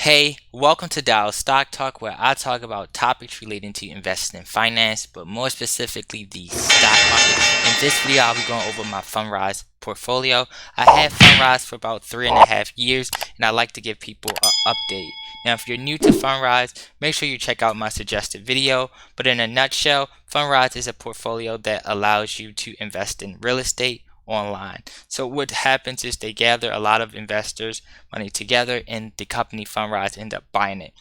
Hey, welcome to Dow Stock Talk, where I talk about topics relating to investing in finance, but more specifically the stock market. In this video, I'll be going over my Fundrise portfolio. I had Fundrise for about 3.5 years, and I like to give people an update. Now, if you're new to Fundrise, make sure you check out my suggested video. But in a nutshell, Fundrise is a portfolio that allows you to invest in real estate online. So what happens is they gather a lot of investors money together, and the company Fundrise end up buying it.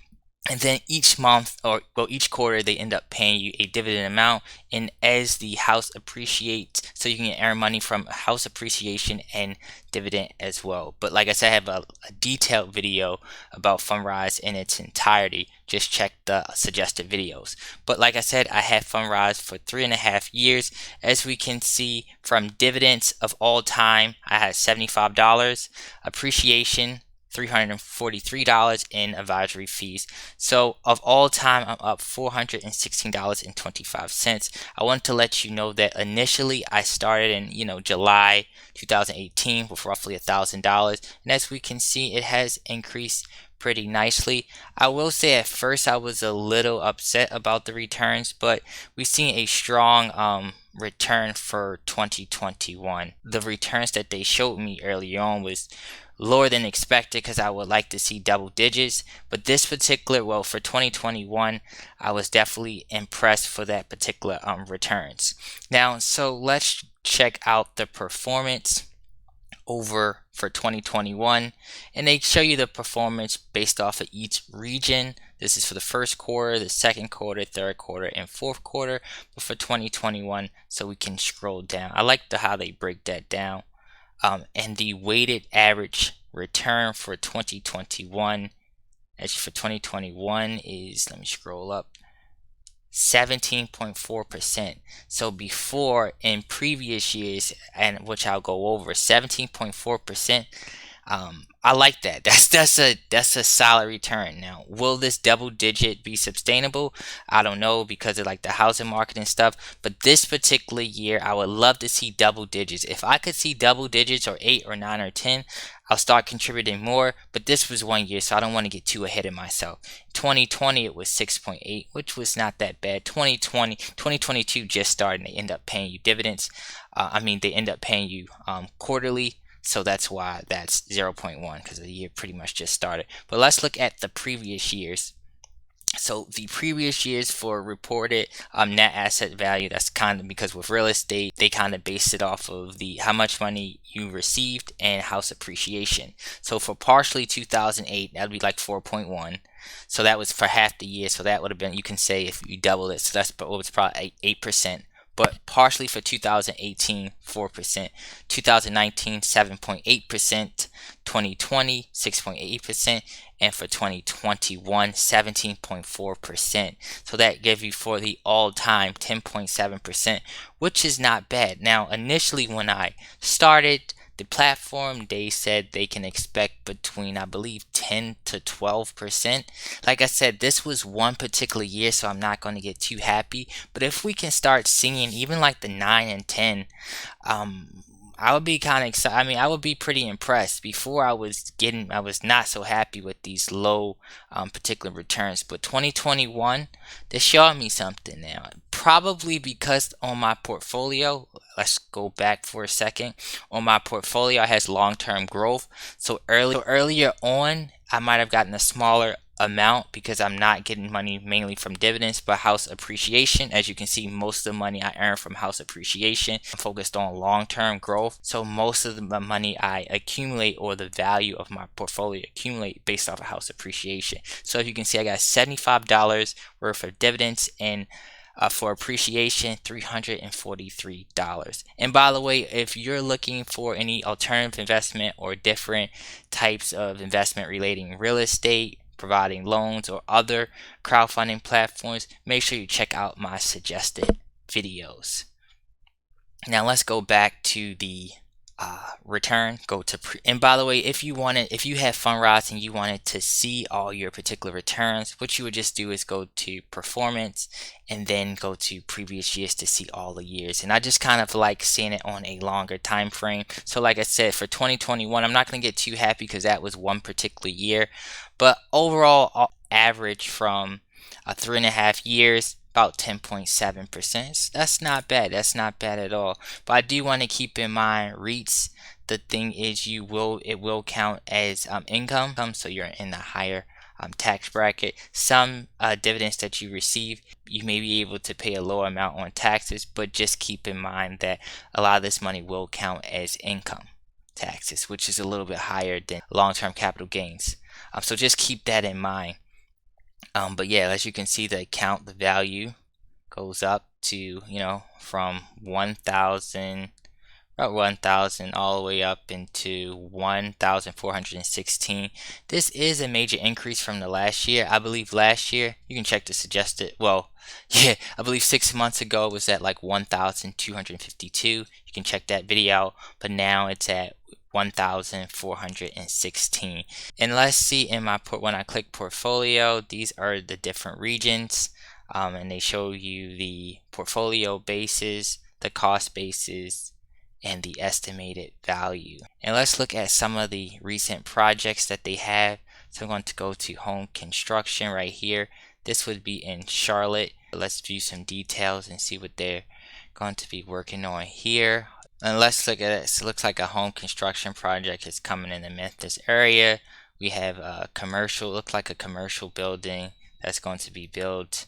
And then each month, or well, each quarter, they end up paying you a dividend amount. And as the house appreciates, so you can earn money from house appreciation and dividend as well. But like I said, I have a detailed video about Fundrise in its entirety. Just check the suggested videos. But like I said, I had Fundrise for 3.5 years. As we can see from dividends of all time, I had $75, appreciation $343 in advisory fees. So of all time, I'm up $416.25. I want to let you know that initially I started in July 2018 with roughly $1,000, and as we can see, it has increased pretty nicely. I will say at first I was a little upset about the returns, but we've seen a strong return for 2021. The returns that they showed me earlier on was lower than expected because I would like to see double digits, but this particular, well, for 2021, I was definitely impressed for that particular returns. Now, so let's check out the performance over for 2021, and they show you the performance based off of each region. This is for the first quarter, the second quarter, third quarter, and fourth quarter, but for 2021, so we can scroll down. I like how they break that down. And the weighted average return for 2021, actually for 2021 is, let me scroll up, 17.4%. So before, in previous years, and which I'll go over, 17.4%. I like that. That's a solid return. Now, will this double digit be sustainable? I don't know, because of like the housing market and stuff. But this particular year, I would love to see double digits. If I could see double digits, or 8 or 9 or 10, I'll start contributing more. But this was 1 year, so I don't want to get too ahead of myself. 2020 it was 6.8, which was not that bad. 2022 just started, and they end up paying you dividends. They end up paying you quarterly. So that's why that's 0.1, because the year pretty much just started. But let's look at the previous years. So the previous years for reported net asset value, that's kind of because with real estate, they kind of base it off of the how much money you received and house appreciation. So for partially 2008, that would be like 4.1. So that was for half the year. So that would have been, you can say if you double it, so that's what was probably 8%. But partially for 2018, 4%, 2019, 7.8%, 2020, 6.8%, and for 2021, 17.4%. So that gives you for the all-time 10.7%, which is not bad. Now, initially when I started the platform, they said they can expect between, I believe, 10 to 12%. Like I said, this was one particular year, so I'm not going to get too happy. But if we can start seeing even like the 9 and 10, I would be kind of excited. I would be pretty impressed. Before I was not so happy with these low particular returns. But 2021, they showed me something now. Probably because on my portfolio, let's go back for a second. On my portfolio, it has long-term growth. So earlier on, I might have gotten a smaller amount because I'm not getting money mainly from dividends but house appreciation. As you can see, most of the money I earn from house appreciation. I'm focused on long-term growth, so most of the money I accumulate, or the value of my portfolio accumulate, based off of house appreciation. So as you can see, I got $75 worth of dividends, and for appreciation, $343. And by the way, if you're looking for any alternative investment or different types of investment relating real estate, providing loans, or other crowdfunding platforms, make sure you check out my suggested videos. Now let's go back to the return, go to and by the way, if you have Fundrise and you wanted to see all your particular returns, what you would just do is go to performance and then go to previous years to see all the years. And I just kind of like seeing it on a longer time frame. So like I said, for 2021, I'm not going to get too happy because that was one particular year, but overall average from 3.5 years, about 10.7%. That's not bad. That's not bad at all. But I do want to keep in mind REITs. The thing is, it will count as income, so you're in the higher tax bracket. Some dividends that you receive, you may be able to pay a lower amount on taxes, but just keep in mind that a lot of this money will count as income taxes, which is a little bit higher than long-term capital gains. So just keep that in mind. But yeah, as you can see, the value goes up to, from 1,000, about 1,000 all the way up into 1,416. This is a major increase from the last year. I believe last year, you can check the suggested, well, yeah, I believe 6 months ago it was at like 1,252. You can check that video out, but now it's at 1,416. And let's see in my when I click portfolio, these are the different regions, and they show you the portfolio bases, the cost bases, and the estimated value. And let's look at some of the recent projects that they have. So I'm going to go to home construction right here. This would be in Charlotte. Let's view some details and see what they're going to be working on here. And let's look at it. So it looks like a home construction project is coming in the Memphis area. We have a commercial, looks like a commercial building that's going to be built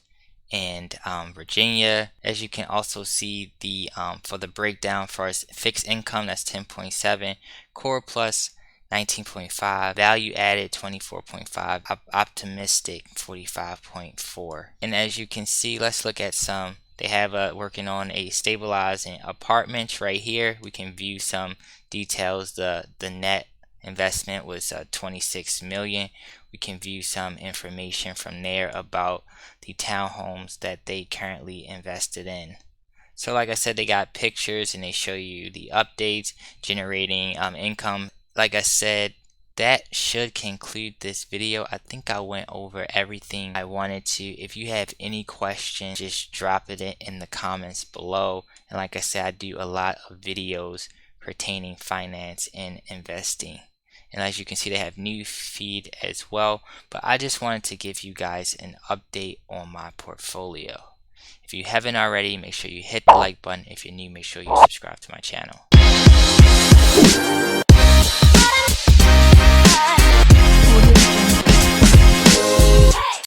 in Virginia. As you can also see, the for the breakdown for fixed income, that's 10.7, core plus 19.5, value added 24.5, optimistic 45.4. And as you can see, let's look at some. They have working on a stabilizing apartments right here. We can view some details. The net investment was 26 million. We can view some information from there about the townhomes that they currently invested in. So like I said, they got pictures and they show you the updates, generating income. Like I said, that should conclude this video. I think I went over everything I wanted to. If you have any questions, just drop it in the comments below. And like I said, I do a lot of videos pertaining finance and investing. And as you can see, they have new feed as well. But I just wanted to give you guys an update on my portfolio. If you haven't already, make sure you hit the like button. If you're new, make sure you subscribe to my channel.